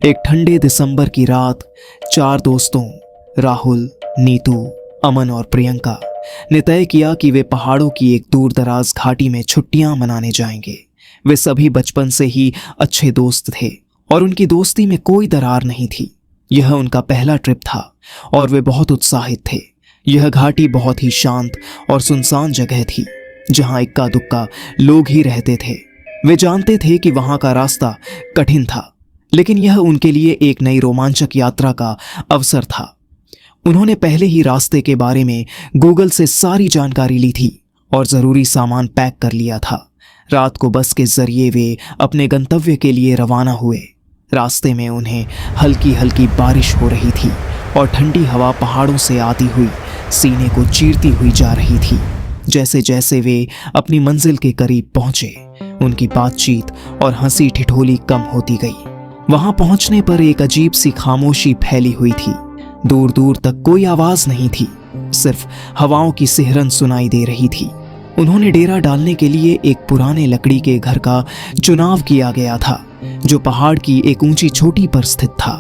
एक ठंडे दिसंबर की रात 4 दोस्तों राहुल, नीतू, अमन और प्रियंका ने तय किया कि वे पहाड़ों की एक दूर दराज घाटी में छुट्टियां मनाने जाएंगे। वे सभी बचपन से ही अच्छे दोस्त थे और उनकी दोस्ती में कोई दरार नहीं थी। यह उनका पहला ट्रिप था और वे बहुत उत्साहित थे। यह घाटी बहुत ही शांत और सुनसान जगह थी जहां इक्का दुक्का लोग ही रहते थे। वे जानते थे कि वहां का रास्ता कठिन था, लेकिन यह उनके लिए एक नई रोमांचक यात्रा का अवसर था। उन्होंने पहले ही रास्ते के बारे में गूगल से सारी जानकारी ली थी और जरूरी सामान पैक कर लिया था। रात को बस के जरिए वे अपने गंतव्य के लिए रवाना हुए। रास्ते में उन्हें हल्की हल्की बारिश हो रही थी और ठंडी हवा पहाड़ों से आती हुई सीने को चीरती हुई जा रही थी। जैसे जैसे वे अपनी मंजिल के करीब पहुंचे, उनकी बातचीत और हंसी ठिठोली कम होती गई। वहां पहुंचने पर एक अजीब सी खामोशी फैली हुई थी। दूर दूर तक कोई आवाज नहीं थी, सिर्फ हवाओं की सिहरन सुनाई दे रही थी। उन्होंने डेरा डालने के लिए एक पुराने लकड़ी के घर का चुनाव किया गया था, जो पहाड़ की एक ऊंची चोटी पर स्थित था।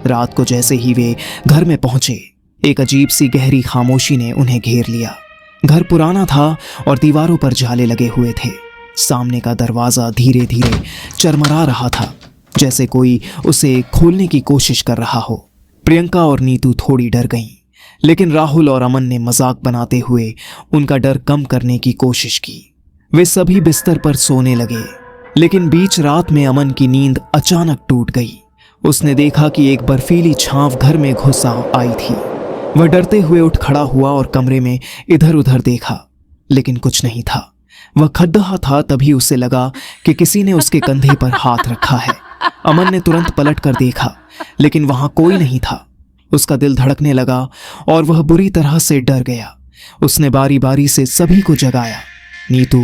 रात को जैसे ही वे घर में पहुंचे, एक अजीब सी गहरी खामोशी ने उन्हें घेर लिया। घर पुराना था और दीवारों पर जाले लगे हुए थे। सामने का दरवाजा धीरे धीरे चरमरा रहा था, जैसे कोई उसे खोलने की कोशिश कर रहा हो। प्रियंका और नीतू थोड़ी डर गईं, लेकिन राहुल और अमन ने मजाक बनाते हुए उनका डर कम करने की कोशिश की। वे सभी बिस्तर पर सोने लगे, लेकिन बीच रात में अमन की नींद अचानक टूट गई। उसने देखा कि एक बर्फीली छांव घर में घुस आई थी। वह डरते हुए उठ खड़ा हुआ और कमरे में इधर उधर देखा, लेकिन कुछ नहीं था। वह खद्दहा था, तभी उसे लगा कि किसी ने उसके कंधे पर हाथ रखा है। अमन ने तुरंत पलट कर देखा, लेकिन वहां कोई नहीं था। उसका दिल धड़कने लगा और वह बुरी तरह से डर गया। उसने बारी बारी से सभी को जगाया। नीतू,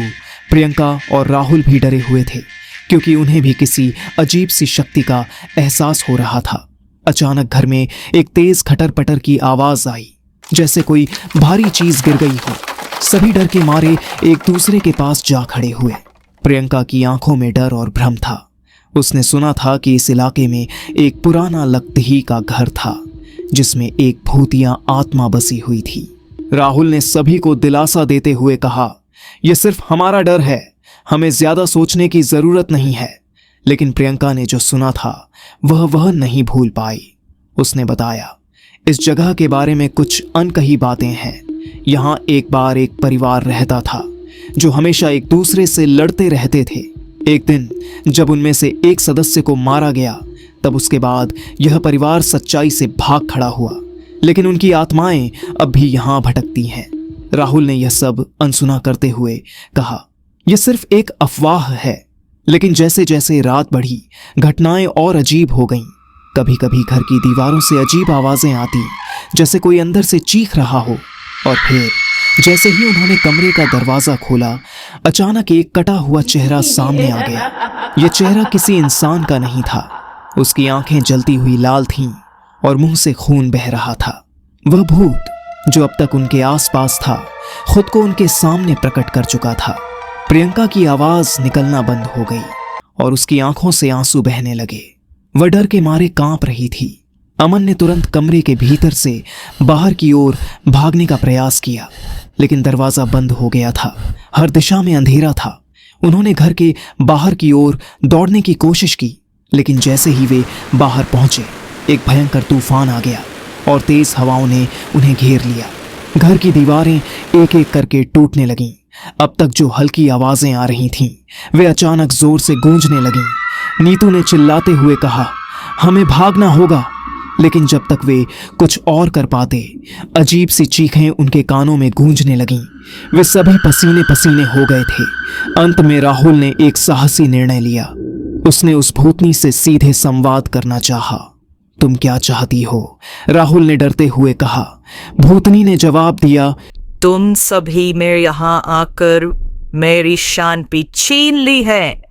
प्रियंका और राहुल भी डरे हुए थे, क्योंकि उन्हें भी किसी अजीब सी शक्ति का एहसास हो रहा था। अचानक घर में एक तेज खटर पटर की आवाज आई, जैसे कोई भारी चीज गिर गई हो। सभी डर के मारे एक दूसरे के पास जा खड़े हुए। प्रियंका की आंखों में डर और भ्रम था। उसने सुना था कि इस इलाके में एक पुराना लकदही का घर था, जिसमें एक भूतिया आत्मा बसी हुई थी। राहुल ने सभी को दिलासा देते हुए कहा, यह सिर्फ हमारा डर है, हमें ज्यादा सोचने की जरूरत नहीं है। लेकिन प्रियंका ने जो सुना था वह नहीं भूल पाई। उसने बताया, इस जगह के बारे में कुछ अनकही बातें हैं। यहाँ एक बार एक परिवार रहता था, जो हमेशा एक दूसरे से लड़ते रहते थे। एक दिन जब उनमें से एक सदस्य को मारा गया, तब उसके बाद यह परिवार सच्चाई से भाग खड़ा हुआ, लेकिन उनकी आत्माएं अब भी यहाँ भटकती हैं। राहुल ने यह सब अनसुना करते हुए कहा, यह सिर्फ एक अफवाह है। लेकिन जैसे जैसे रात बढ़ी, घटनाएं और अजीब हो गईं। कभी कभी घर की दीवारों से अजीब आवाजें आती, जैसे कोई अंदर से चीख रहा हो। और फिर जैसे ही उन्होंने कमरे का दरवाजा खोला, अचानक एक कटा हुआ चेहरा सामने आ गया। यह चेहरा किसी इंसान का नहीं था। उसकी आंखें जलती हुई लाल थीं और मुंह से खून बह रहा था। वह भूत जो अब तक उनके आसपास था, खुद को उनके सामने प्रकट कर चुका था। प्रियंका की आवाज निकलना बंद हो गई और उसकी आंखों से आंसू बहने लगे। वह डर के मारे कांप रही थी। अमन ने तुरंत कमरे के भीतर से बाहर की ओर भागने का प्रयास किया, लेकिन दरवाजा बंद हो गया था। हर दिशा में अंधेरा था। उन्होंने घर के बाहर की ओर दौड़ने की कोशिश की, लेकिन जैसे ही वे बाहर पहुंचे, एक भयंकर तूफान आ गया और तेज हवाओं ने उन्हें घेर लिया। घर की दीवारें एक एक करके टूटने लगीं। अब तक जो हल्की आवाजें आ रही थीं, वे अचानक जोर से गूंजने लगीं। नीतू ने चिल्लाते हुए कहा, हमें भागना होगा। लेकिन जब तक वे कुछ और कर पाते, अजीब सी चीखें उनके कानों में गूंजने लगीं। वे सभी पसीने पसीने हो गए थे। अंत में राहुल ने एक साहसी निर्णय लिया। उसने उस भूतनी से सीधे संवाद करना चाहा। तुम क्या चाहती हो? राहुल ने डरते हुए कहा। भूतनी ने जवाब दिया, तुम सभी मेरे यहाँ आकर मेरी शांति छीन ली है।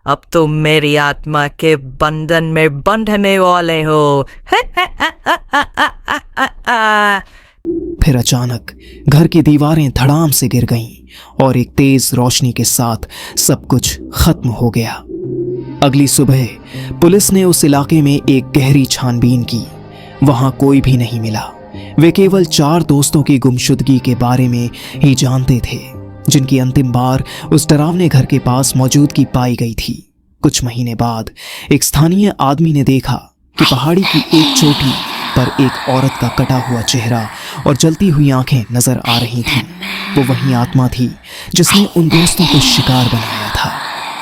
अब तुम मेरी आत्मा के बंधन में बंधने वाले हो। फिर अचानक घर की दीवारें धड़ाम से गिर गईं और एक तेज रोशनी के साथ सब कुछ खत्म हो गया। अगली सुबह पुलिस ने उस इलाके में एक गहरी छानबीन की। वहां कोई भी नहीं मिला। वे केवल 4 दोस्तों की गुमशुदगी के बारे में ही जानते थे, जिनकी अंतिम बार उस डरावने घर के पास मौजूदगी पाई गई थी। कुछ महीने बाद एक स्थानीय आदमी ने देखा कि पहाड़ी की एक चोटी पर एक औरत का कटा हुआ चेहरा और जलती हुई आंखें नजर आ रही थीं। वो वही आत्मा थी जिसने उन दोस्तों को शिकार बनाया था।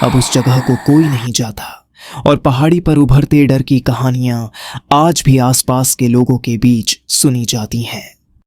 अब उस जगह को कोई नहीं जाता और पहाड़ी पर उभरते डर की कहानियां आज भी आसपास के लोगों के बीच सुनी जाती हैं।